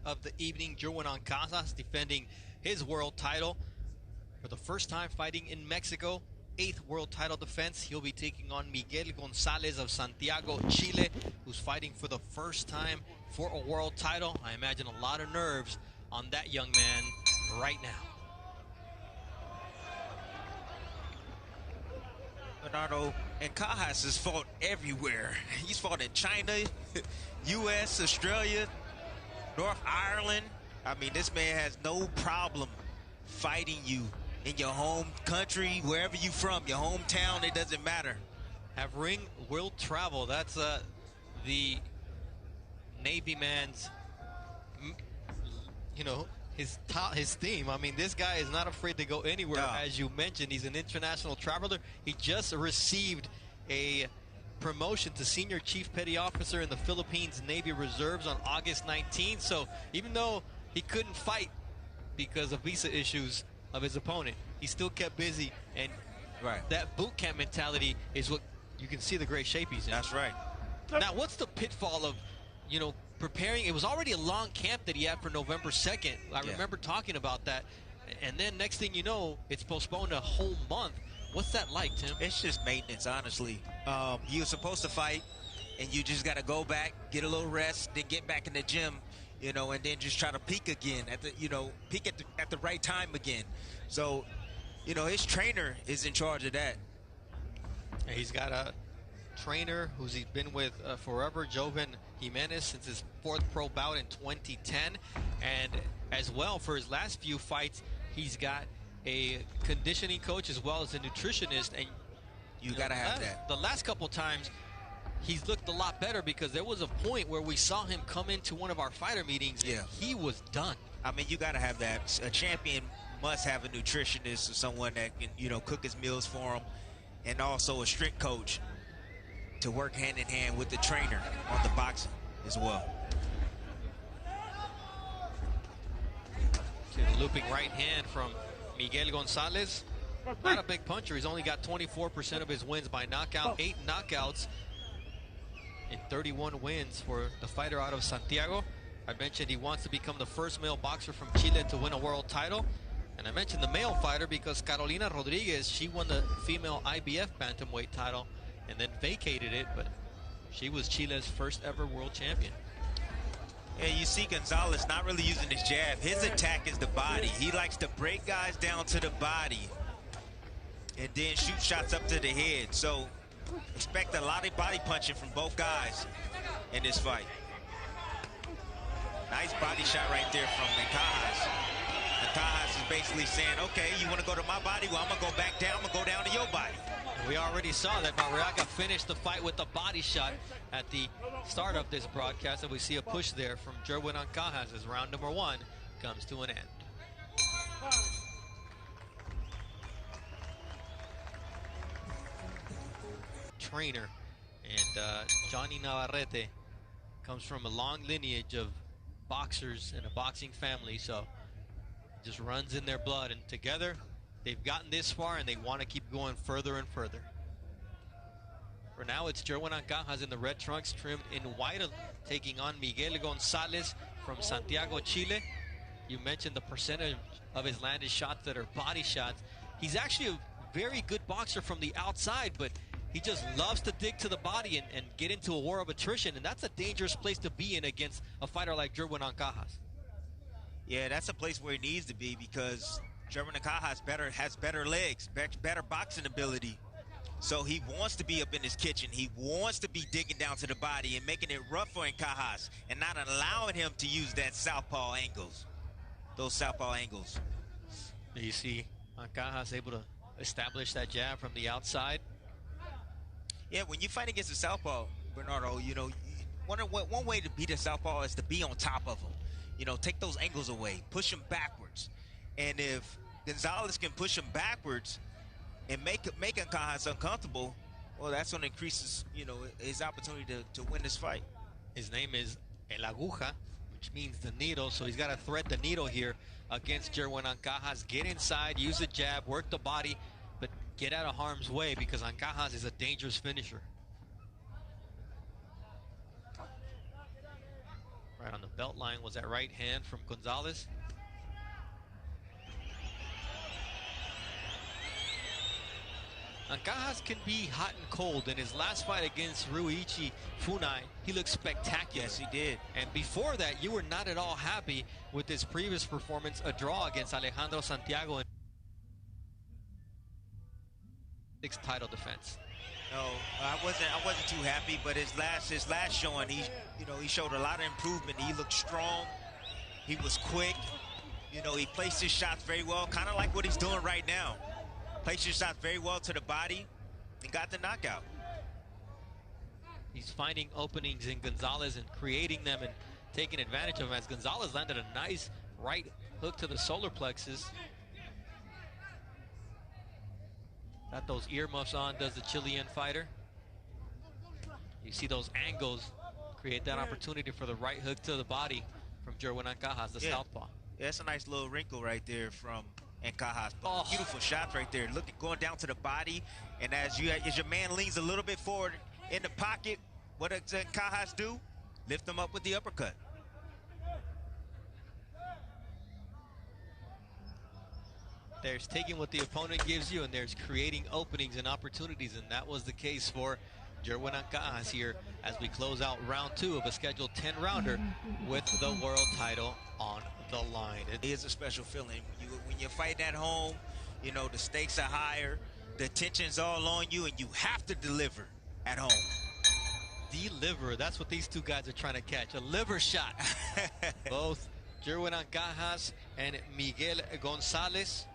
of the evening. Jerwin Ancajas defending his world title for the first time fighting in Mexico. 8th world title defense. He'll be taking on Miguel Gonzalez of Santiago, Chile, who's fighting for the first time for a world title. I imagine a lot of nerves on that young man right now. Bernardo, Ancajas has fought everywhere. He's fought in China, U.S., Australia, North Ireland. I mean, this man has no problem fighting you in your home country, wherever you from, your hometown, it doesn't matter. Have ring will travel. That's the Navy man's, his theme. I mean, this guy is not afraid to go anywhere. No. As you mentioned, he's an international traveler. He just received a promotion to Senior Chief Petty Officer in the Philippines Navy Reserves on August 19th. So even though he couldn't fight because of visa issues of his opponent, he still kept busy, and that boot camp mentality is what you can see the great shape he's in. That's right. Now, what's the pitfall of, preparing? It was already a long camp that he had for November 2nd. I remember talking about that, and then next thing you know, it's postponed a whole month. What's that like, Tim? It's just maintenance, honestly. You were supposed to fight, and you just got to go back, get a little rest, then get back in the gym, and then just try to peak again peak at the right time again. So, his trainer is in charge of that. And he's got a trainer who's he's been with forever, Joven Jimenez, since his 4th pro bout in 2010. And as well, for his last few fights, he's got a conditioning coach as well as a nutritionist. And you got to have that. The last couple times, he's looked a lot better, because there was a point where we saw him come into one of our fighter meetings and he was done. I mean, you got to have that. A champion must have a nutritionist or someone that can, cook his meals for him, and also a strength coach to work hand in hand with the trainer on the boxing as well. To the looping right hand from Miguel Gonzalez. Not a big puncher. He's only got 24% of his wins by knockout, 8 knockouts in 31 wins for the fighter out of Santiago. I mentioned he wants to become the first male boxer from Chile to win a world title. And I mentioned the male fighter because Carolina Rodriguez, she won the female IBF Bantamweight title and then vacated it, but she was Chile's first ever world champion. Yeah, you see Gonzalez not really using his jab. His attack is the body. He likes to break guys down to the body and then shoot shots up to the head. So expect a lot of body punching from both guys in this fight. Nice body shot right there from Ancajas. Ancajas is basically saying, okay, you want to go to my body? Well, I'm going to go back down. I'm going to go down to your body. We already saw that Barriaga finished the fight with the body shot at the start of this broadcast, and we see a push there from Jerwin Ancajas as round number 1 comes to an end. Trainer, and Johnny Navarrete comes from a long lineage of boxers and a boxing family, so just runs in their blood, and together they've gotten this far and they want to keep going further and further. For now, it's Jerwin Ancajas in the red trunks, trimmed in white, taking on Miguel Gonzalez from Santiago, Chile. You mentioned the percentage of his landed shots that are body shots. He's actually a very good boxer from the outside, but he just loves to dig to the body and get into a war of attrition, and that's a dangerous place to be in against a fighter like Jerwin Ancajas. Yeah, that's a place where he needs to be, because Jerwin Ancajas has better legs, better boxing ability. So he wants to be up in his kitchen. He wants to be digging down to the body and making it rough for Ancajas and not allowing him to use that southpaw angles, those southpaw angles. You see Ancajas able to establish that jab from the outside. Yeah, when you fight against a southpaw, Bernardo, one way to beat a southpaw is to be on top of him. Take those angles away, push him backwards. And if Gonzalez can push him backwards and make Ancajas uncomfortable, well, that's going to increase his opportunity to win this fight. His name is El Aguja, which means the needle, so he's got to thread the needle here against Jerwin Ancajas. Get inside, use the jab, work the body, but get out of harm's way, because Ancajas is a dangerous finisher. Right on the belt line was that right hand from Gonzalez. Ancajas can be hot and cold. In his last fight against Ryuichi Funai, he looked spectacular. Yes, he did. And before that, you were not at all happy with his previous performance, a draw against Alejandro Santiago in sixth title defense. No, I wasn't too happy, but his last showing, he showed a lot of improvement. He looked strong. He was quick. He placed his shots very well, kind of like what he's doing right now. Placed his shots very well to the body and got the knockout. He's finding openings in Gonzalez and creating them and taking advantage of them, as Gonzalez landed a nice right hook to the solar plexus. Got those earmuffs on, does the Chilean fighter. You see those angles create that opportunity for the right hook to the body from Jerwin Ancajas, the southpaw. Yeah, that's a nice little wrinkle right there from Ancajas. Beautiful shots right there. Look, going down to the body, and as your man leans a little bit forward in the pocket, what does Ancajas do? Lift him up with the uppercut. There's taking what the opponent gives you, and there's creating openings and opportunities, and that was the case for Jerwin Ancajas here as we close out round 2 of a scheduled 10-rounder with the world title on the line. It is a special feeling. When you're fighting at home, the stakes are higher, the tension's all on you, and you have to deliver at home. Deliver, that's what these two guys are trying to catch, a liver shot. Both Jerwin Ancajas and Miguel Gonzalez.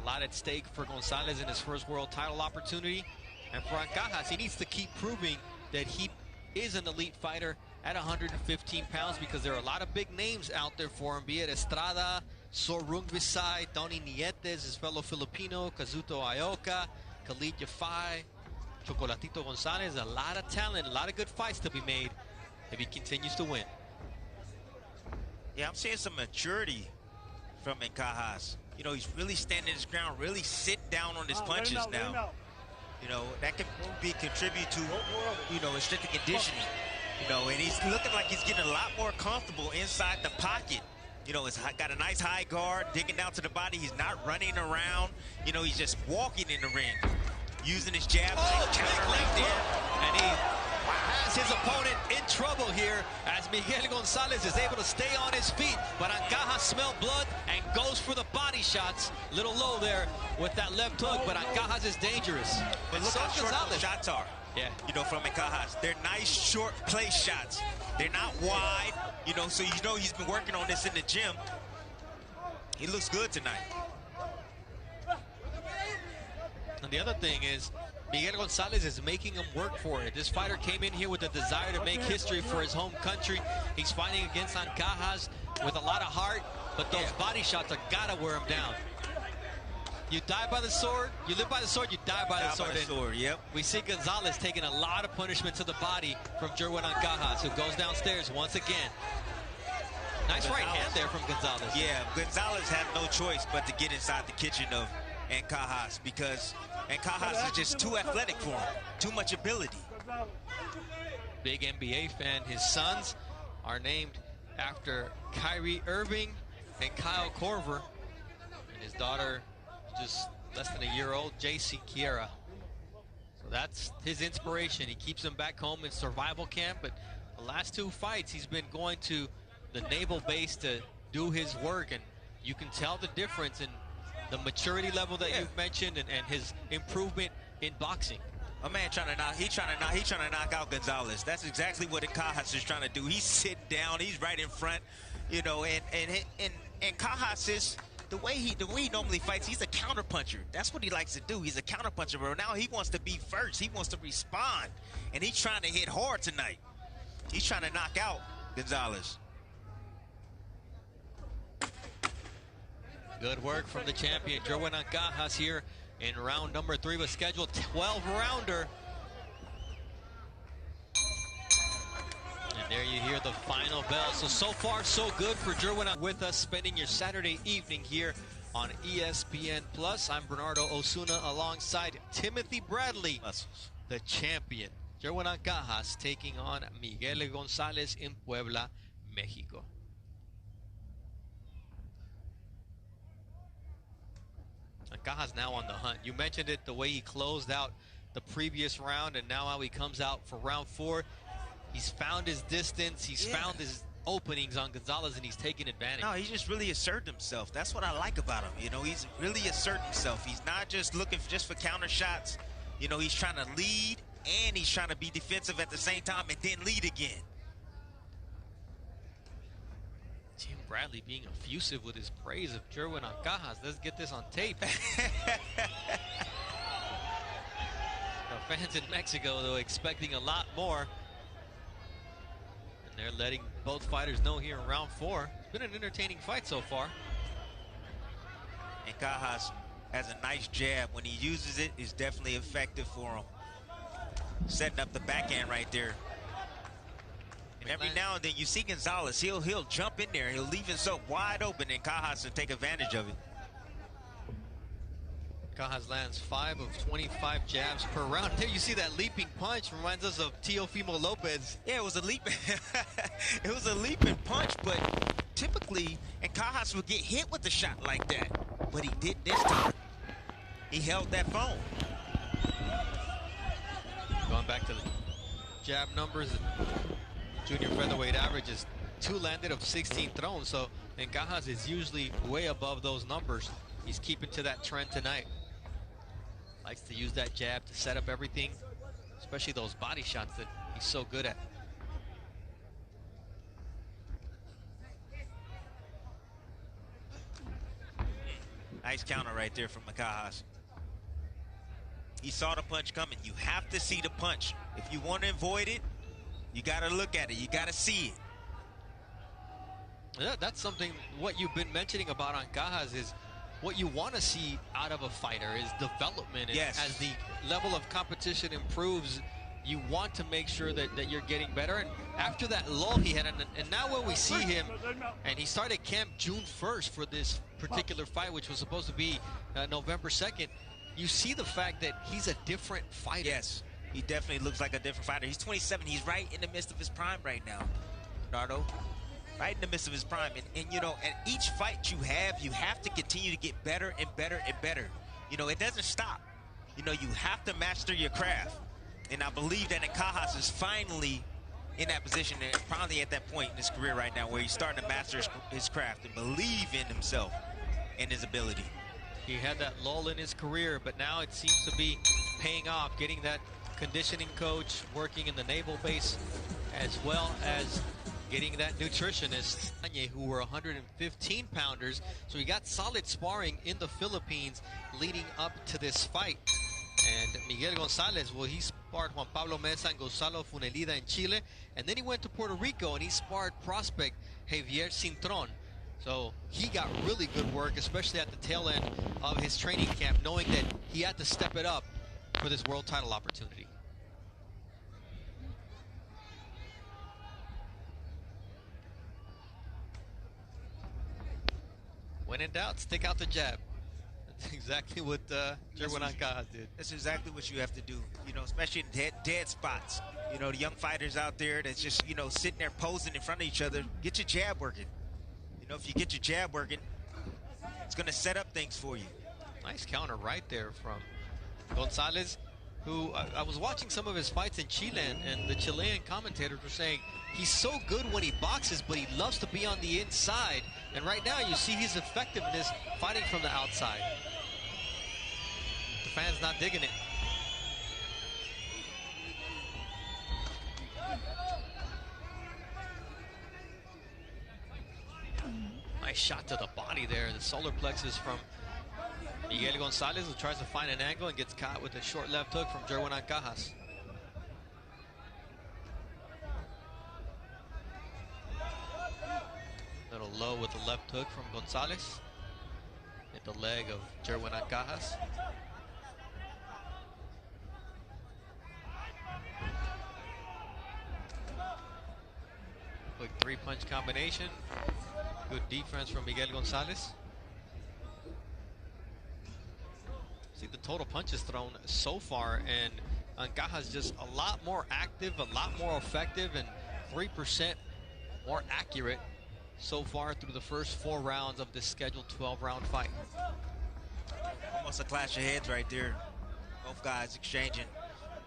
A lot at stake for Gonzalez in his first world title opportunity. And for Ancajas, he needs to keep proving that he is an elite fighter at 115 pounds, because there are a lot of big names out there for him, be it Estrada, Sorung Visay, Tony Nietes, his fellow Filipino, Kazuto Ioka, Khalid Yafai, Chocolatito Gonzalez. A lot of talent, a lot of good fights to be made if he continues to win. Yeah, I'm seeing some maturity from Ancajas. He's really standing his ground, really sitting down on his punches now. That can contribute to, his strength and conditioning. And he's looking like he's getting a lot more comfortable inside the pocket. He's got a nice high guard, digging down to the body. He's not running around. He's just walking in the ring, using his jab and counter right there. And he has his opponent in trouble here as Miguel Gonzalez is able to stay on his feet, but Ancajas smelled blood and goes for the body shots. Little low there with that left hook, but Ancajas is dangerous. But look how short those shots are. Yeah. From Ancajas. They're nice short place shots. They're not wide, so he's been working on this in the gym. He looks good tonight. And the other thing is, Miguel Gonzalez is making him work for it. This fighter came in here with a desire to make history for his home country. He's fighting against Ancajas with a lot of heart, but those body shots have got to wear him down. You die by the sword, you live by the sword, you die by the sword. Yep. We see Gonzalez taking a lot of punishment to the body from Jerwin Ancajas, who goes downstairs once again. Nice right hand there from Gonzalez. Yeah, Gonzalez had no choice but to get inside the kitchen of Ancajas, because Ancajas is just too athletic for him, too much ability. Big NBA fan. His sons are named after Kyrie Irving and Kyle Korver, and his daughter, just less than a year old, JC Kiera. So that's his inspiration. He keeps him back home in survival camp, but the last 2 fights he's been going to the naval base to do his work, and you can tell the difference in the maturity level that you've mentioned and his improvement in boxing. A man trying to knock out Gonzalez. That's exactly what Ancajas is trying to do. He's sitting down, he's right in front, and Ancajas is, the way he normally fights, he's a counter puncher. That's what he likes to do. He's a counter puncher, but now he wants to be first. He wants to respond, and he's trying to hit hard tonight. He's trying to knock out Gonzalez. Good work from the champion, Jerwin Ancajas, here in round number 3 of a scheduled 12-rounder. And there you hear the final bell. So far, so good for Jerwin. With us, spending your Saturday evening here on ESPN+. I'm Bernardo Osuna alongside Timothy Bradley, the champion. Jerwin Ancajas taking on Miguel Gonzalez in Puebla, Mexico. Ancajas now on the hunt. You mentioned it, the way he closed out the previous round, and now how he comes out for round 4. He's found his distance. He's found his openings on Gonzalez, and he's taking advantage. No, he's just really asserted himself. That's what I like about him. You know, he's really asserted himself. He's not just looking just for counter shots. You know, he's trying to lead, and he's trying to be defensive at the same time and then lead again. Jim Bradley being effusive with his praise of Jerwin Ancajas. Let's get this on tape. The fans in Mexico, though, expecting a lot more. And they're letting both fighters know here in round 4. It's been an entertaining fight so far. Ancajas has a nice jab. When he uses it, it's definitely effective for him. Setting up the backhand right there. And every now and then you see Gonzalez, he'll jump in there, he'll leave himself wide open, and Ancajas will take advantage of it. Ancajas lands 5 of 25 jabs per round. There you see that leaping punch, reminds us of Teofimo Lopez. Yeah, it was a leap. It was a leaping punch, but typically Ancajas would get hit with a shot like that, but he did this time. He held that phone. Going back to the jab numbers, junior featherweight average is 2 landed of 16 thrown, so Ancajas is usually way above those numbers. He's keeping to that trend tonight. Likes to use that jab to set up everything, especially those body shots that he's so good at. Nice counter right there from Ancajas. He saw the punch coming. You have to see the punch. If you want to avoid it, you got to look at it. You got to see it. That's something, what you've been mentioning about Ancajas is what you want to see out of a fighter is development. And yes. As the level of competition improves, you want to make sure that you're getting better. And after that lull he had, and now when we see him, and he started camp June 1st for this particular fight, which was supposed to be November 2nd, you see the fact that he's a different fighter. Yes, he definitely looks like a different fighter. He's 27. He's right in the midst of his prime right now, Nardo. Right in the midst of his prime. And you know, at each fight you have to continue to get better and better and better. You know, it doesn't stop. You know, you have to master your craft. And I believe that Ancajas is finally in that position and probably at that point in his career right now where he's starting to master his craft and believe in himself and his ability. He had that lull in his career, but now it seems to be paying off, getting that conditioning coach, working in the naval base, as well as getting that nutritionist, who were 115-pounders. So he got solid sparring in the Philippines leading up to this fight. And Miguel Gonzalez, well, he sparred Juan Pablo Mesa and Gonzalo Funelida in Chile. And then he went to Puerto Rico and he sparred prospect Javier Cintron. So he got really good work, especially at the tail end of his training camp, knowing that he had to step it up for this world title opportunity. When in doubt, stick out the jab. That's exactly what Jerwin Ancajas did. That's exactly what you have to do, you know, especially in dead spots. You know, the young fighters out there that's just, you know, sitting there posing in front of each other. Get your jab working. You know, if you get your jab working, it's going to set up things for you. Nice counter right there from Gonzalez, who I was watching some of his fights in Chile, and the Chilean commentators were saying he's so good when he boxes, but he loves to be on the inside. And right now you see his effectiveness fighting from the outside. The fans not digging it. Nice shot to the body there, the solar plexus from Miguel Gonzalez, who tries to find an angle and gets caught with a short left hook from Jerwin Ancajas. Little low with the left hook from Gonzalez. Hit the leg of Jerwin Ancajas. Quick 3-punch combination. Good defense from Miguel Gonzalez. See the total punches thrown so far, and Ancajas just a lot more active, a lot more effective, and 3% more accurate so far through the first 4 rounds of this scheduled 12-round fight. Almost a clash of heads right there. Both guys exchanging.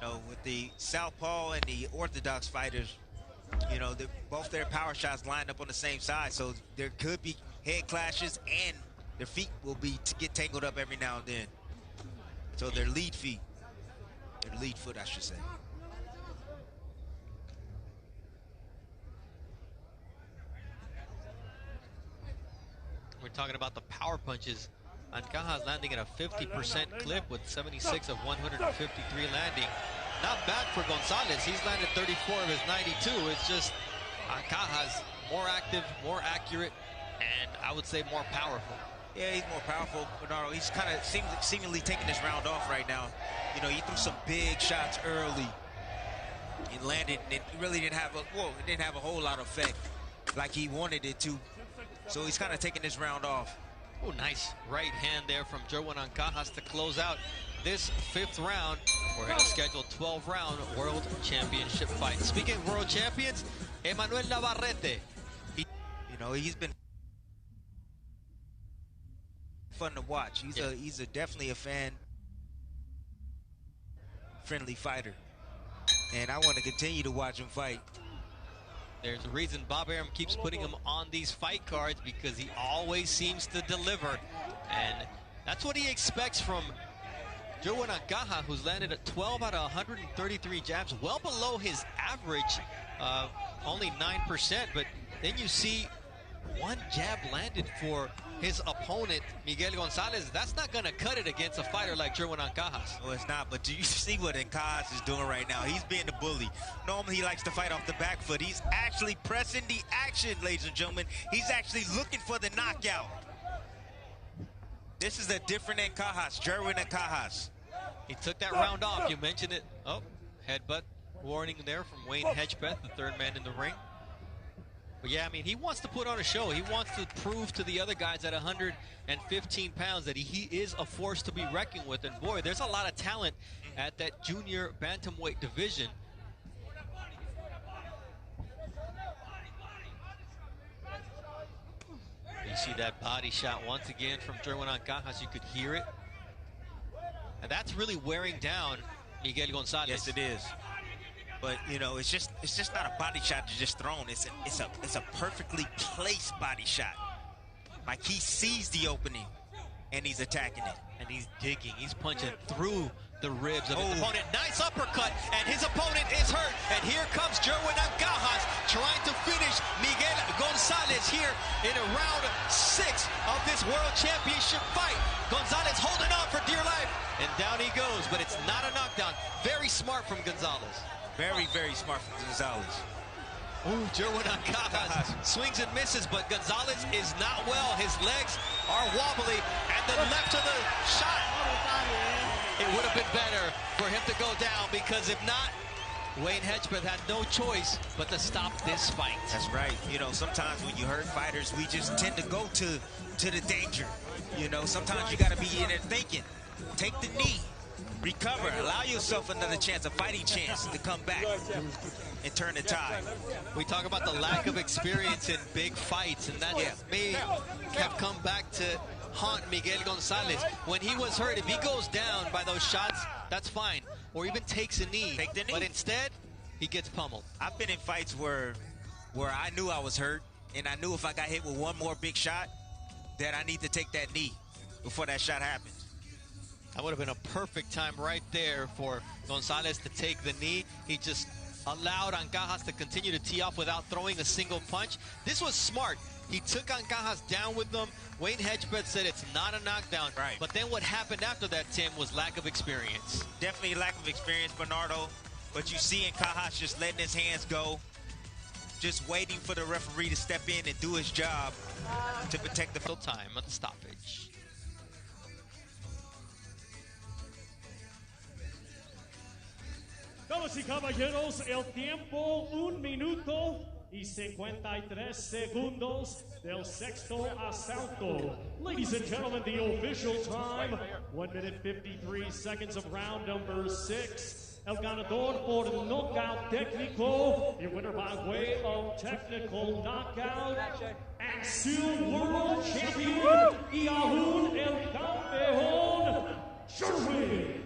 You know, with the southpaw and the orthodox fighters, you know, both their power shots lined up on the same side, so there could be head clashes, and their feet will get tangled up every now and then. So their lead foot, I should say. We're talking about the power punches. Ancajas landing at a 50% clip with 76 of 153 landing. Not bad for Gonzalez. He's landed 34 of his 92. It's just Ancajas more active, more accurate, and I would say more powerful. Yeah, he's more powerful, Bernardo. He's kind of seemingly taking this round off right now. You know, he threw some big shots early and landed, and it really didn't have a whole lot of effect like he wanted it to. So he's kind of taking this round off. Oh, nice right hand there from Jerwin Ancajas to close out this 5th round. We're in a scheduled 12-round World Championship fight. Speaking of World Champions, Emmanuel Navarrete. You know, he's been fun to watch. He's definitely a fan-friendly fighter, and I want to continue to watch him fight. There's a reason Bob Arum keeps putting him on these fight cards, because he always seems to deliver. And that's what he expects from Jerwin Ancajas, who's landed at 12 out of 133 jabs, well below his average, only 9%. But then you see 1 jab landed for his opponent, Miguel Gonzalez. That's not going to cut it against a fighter like Jerwin Ancajas. No, it's not, but do you see what Ancajas is doing right now? He's being the bully. Normally, he likes to fight off the back foot. He's actually pressing the action, ladies and gentlemen. He's actually looking for the knockout. This is a different Ancajas, Jerwin Ancajas. He took that round off. You mentioned it. Oh, headbutt warning there from Wayne Hedgepeth, the 3rd man in the ring. But yeah, I mean, he wants to put on a show. He wants to prove to the other guys at 115 pounds that he is a force to be reckoned with. And boy, there's a lot of talent at that junior bantamweight division. You see that body shot once again from Jerwin Ancajas. You could hear it. And that's really wearing down Miguel Gonzalez. Yes, it is. But you know, it's just not a body shot that's just thrown. It's a perfectly placed body shot. Like, he sees the opening and he's attacking it. And he's digging. He's punching through the ribs of his opponent. Nice uppercut, and his opponent is hurt. And here comes Jerwin Ancajas trying to finish Miguel Gonzalez here in a round 6 of this World Championship fight. Gonzalez holding on for dear life, and down he goes, but it's not a knockdown. Very smart from Gonzalez. Very, very smart from Gonzalez. Ooh, Jerwin Ancajas swings and misses, but Gonzalez is not well. His legs are wobbly, and the left of the shot, it would have been better for him to go down, because if not, Wayne Hedgepeth had no choice but to stop this fight. That's right. You know, sometimes when you hurt fighters, we just tend to go to the danger. You know, sometimes you got to be in there thinking, take the knee, recover, allow yourself another chance, a fighting chance to come back and turn the tide. We talk about the lack of experience in big fights, and that may have come back to haunt Miguel Gonzalez. When he was hurt, if he goes down by those shots, that's fine. Or even takes a knee. Take the knee. But instead, he gets pummeled. I've been in fights where I knew I was hurt, and I knew if I got hit with one more big shot, that I need to take that knee before that shot happens. That would have been a perfect time right there for Gonzalez to take the knee. He just allowed Ancajas to continue to tee off without throwing a single punch. This was smart. He took Ancajas down with them. Wayne Hedgepeth said it's not a knockdown. Right. But then what happened after that, Tim, was lack of experience. Definitely lack of experience, Bernardo. But you see Ancajas just letting his hands go, just waiting for the referee to step in and do his job to protect the full time at the stoppage. Damas y caballeros, el tiempo 1 minuto y 53 segundos del sexto asalto. Ladies and gentlemen, the official time, 1 minute 53 seconds of round number 6. el ganador por knockout técnico, y winner by way of technical knockout, and still world champion, y aún el campeón, Jerwin.